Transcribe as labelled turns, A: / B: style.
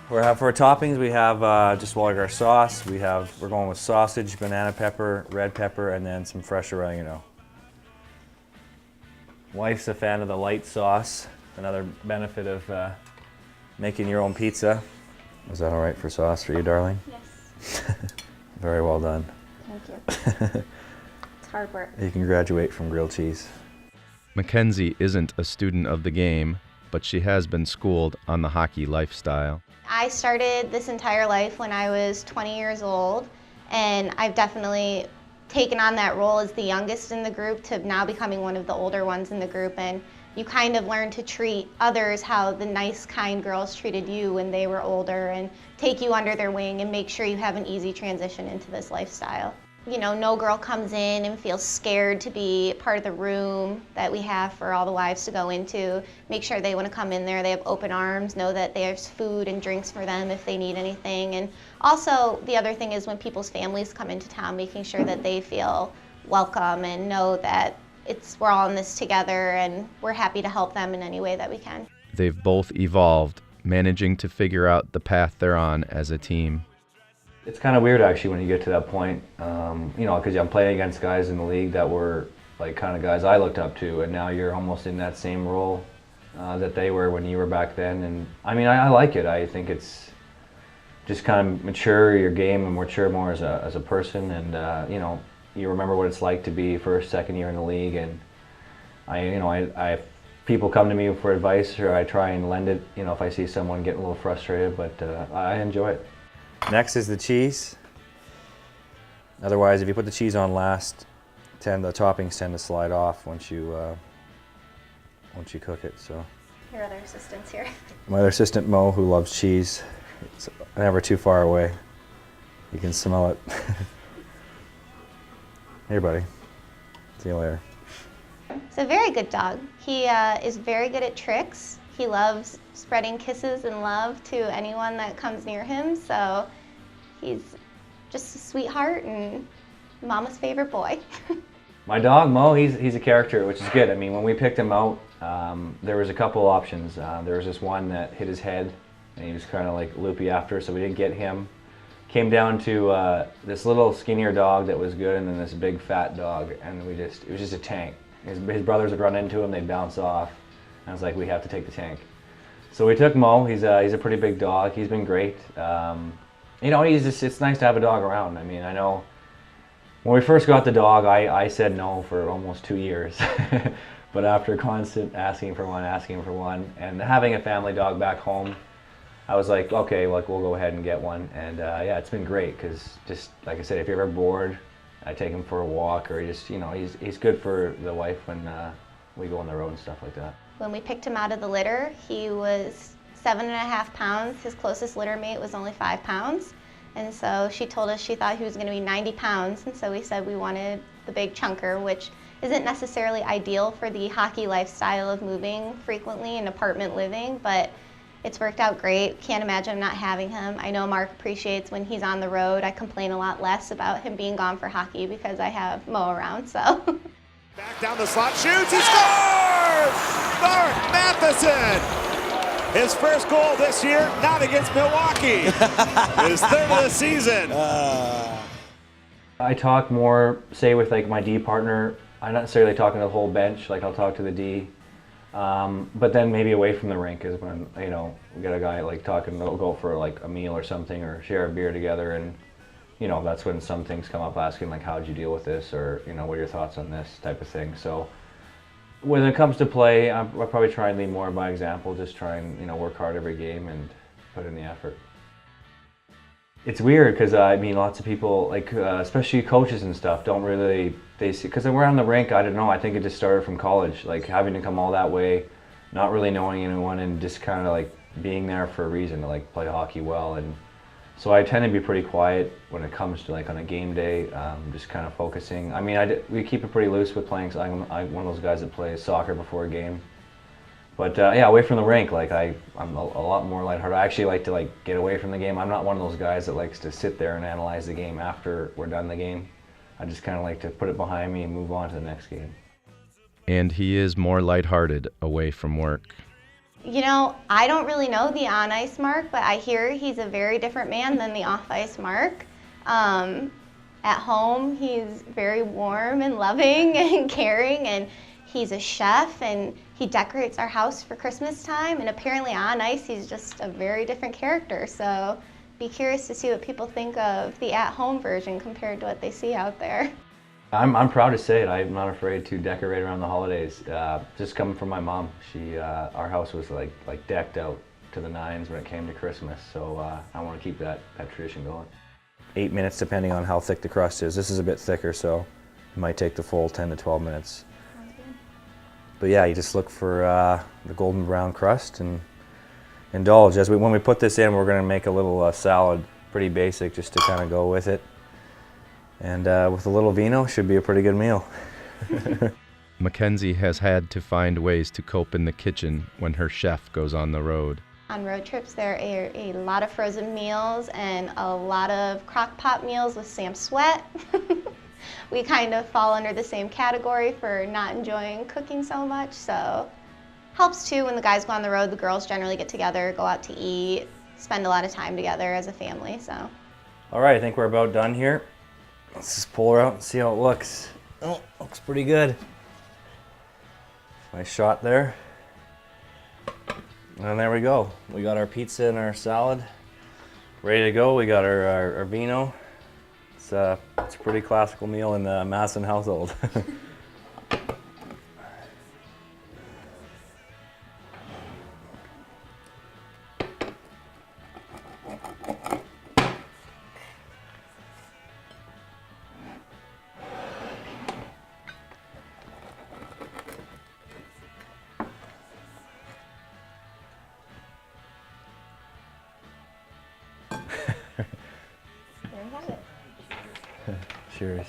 A: For our toppings, we have just like our sauce. We're going with sausage, banana pepper, red pepper, and then some fresh oregano. Wife's a fan of the light sauce. Another benefit of making your own pizza. Is that all right for sauce for you, darling?
B: Yes.
A: Very well done.
B: Thank you. It's hard work.
A: You can graduate from grilled cheese.
C: Mackenzie isn't a student of the game, but she has been schooled on the hockey lifestyle.
B: I started this entire life when I was 20 years old, and I've definitely taken on that role as the youngest in the group to now becoming one of the older ones in the group. And you kind of learn to treat others how the nice, kind girls treated you when they were older and take you under their wing and make sure you have an easy transition into this lifestyle. You know, no girl comes in and feels scared to be part of the room that we have for all the wives to go into. Make sure they want to come in there, they have open arms, know that there's food and drinks for them if they need anything. And also, the other thing is when people's families come into town, making sure that they feel welcome and know that we're all in this together and we're happy to help them in any way that we can.
C: They've both evolved, managing to figure out the path they're on as a team.
A: It's kind of weird actually when you get to that point, you know, because I'm playing against guys in the league that were like kind of guys I looked up to, and now you're almost in that same role that they were when you were back then. And I mean, I like it. I think it's just kind of mature your game and mature more as a person, and you know, you remember what it's like to be first, second year in the league. And I people come to me for advice, or I try and lend it, you know, if I see someone getting a little frustrated, but I enjoy it. Next is the cheese. Otherwise, if you put the cheese on last, the toppings tend to slide off once you cook it. So.
B: Your other assistant's here.
A: My other assistant Mo, who loves cheese, it's never too far away. You can smell it. Here, buddy. See you later.
B: He's a very good dog. He is very good at tricks. He loves spreading kisses and love to anyone that comes near him, so he's just a sweetheart and Mama's favorite boy.
A: My dog, Mo, he's a character, which is good. I mean, when we picked him out, there was a couple options. There was this one that hit his head, and he was kind of like loopy after, so we didn't get him. Came down to this little skinnier dog that was good, and then this big fat dog, and it was just a tank. His brothers would run into him, they'd bounce off. I was like, we have to take the tank. So we took Mo. He's a pretty big dog. He's been great. You know, it's nice to have a dog around. I mean, I know when we first got the dog, I said no for almost 2 years. But after constant asking for one, and having a family dog back home, I was like, okay, like we'll go ahead and get one. And yeah, it's been great because just like I said, if you're ever bored, I take him for a walk, or just, you know, he's good for the wife when we go on the road and stuff like that.
B: When we picked him out of the litter, he was 7.5 pounds. His closest litter mate was only 5 pounds. And so she told us she thought he was going to be 90 pounds. And so we said we wanted the big chunker, which isn't necessarily ideal for the hockey lifestyle of moving frequently and apartment living, but it's worked out great. Can't imagine not having him. I know Mark appreciates when he's on the road. I complain a lot less about him being gone for hockey because I have Mo around, so.
D: Back down the slot, shoots, he scores! Mark Matheson! His first goal this year, not against Milwaukee. His third of the season.
A: I talk more, say, with like my D partner. I'm not necessarily talking to the whole bench, like I'll talk to the D. But then maybe away from the rink is when, you know, we got a guy like talking, they'll go for like a meal or something or share a beer together, and you know, that's when some things come up, asking like, how'd you deal with this, or, you know, what are your thoughts on this type of thing. So when it comes to play, I'll probably try and lead more by example, just try and, you know, work hard every game and put in the effort. It's weird because I mean, lots of people, like especially coaches and stuff, don't really, they see, because we're on the rink, I don't know, I think it just started from college, like having to come all that way, not really knowing anyone, and just kind of like being there for a reason to like play hockey well. And so I tend to be pretty quiet when it comes to like on a game day, just kind of focusing. I mean, we keep it pretty loose with playing, so I'm one of those guys that plays soccer before a game. But yeah, away from the rink, like I'm a lot more lighthearted. I actually like to like get away from the game. I'm not one of those guys that likes to sit there and analyze the game after we're done the game. I just kind of like to put it behind me and move on to the next game.
C: And he is more lighthearted away from work.
B: You know, I don't really know the on-ice Mark, but I hear he's a very different man than the off-ice Mark. At home, he's very warm and loving and caring, and he's a chef, and he decorates our house for Christmas time, and apparently on ice, he's just a very different character. So be curious to see what people think of the at-home version compared to what they see out there.
A: I'm proud to say it. I'm not afraid to decorate around the holidays. Just coming from my mom, our house was like decked out to the nines when it came to Christmas. So I want to keep that tradition going. 8 minutes, depending on how thick the crust is. This is a bit thicker, so it might take the full 10 to 12 minutes. But yeah, you just look for the golden brown crust and indulge. When we put this in, we're going to make a little salad, pretty basic, just to kind of go with it. And with a little vino, should be a pretty good meal.
C: Mackenzie has had to find ways to cope in the kitchen when her chef goes on the road.
B: On road trips, there are a lot of frozen meals and a lot of crock pot meals with Sam Sweat. We kind of fall under the same category for not enjoying cooking so much, so helps too when the guys go on the road. The girls generally get together, go out to eat, spend a lot of time together as a family. So.
A: All right, I think we're about done here. Let's just pull her out and see how it looks. Oh, looks pretty good. Nice shot there. And there we go. We got our pizza and our salad ready to go. We got our vino. It's a pretty classical meal in the Masson household. Cheers.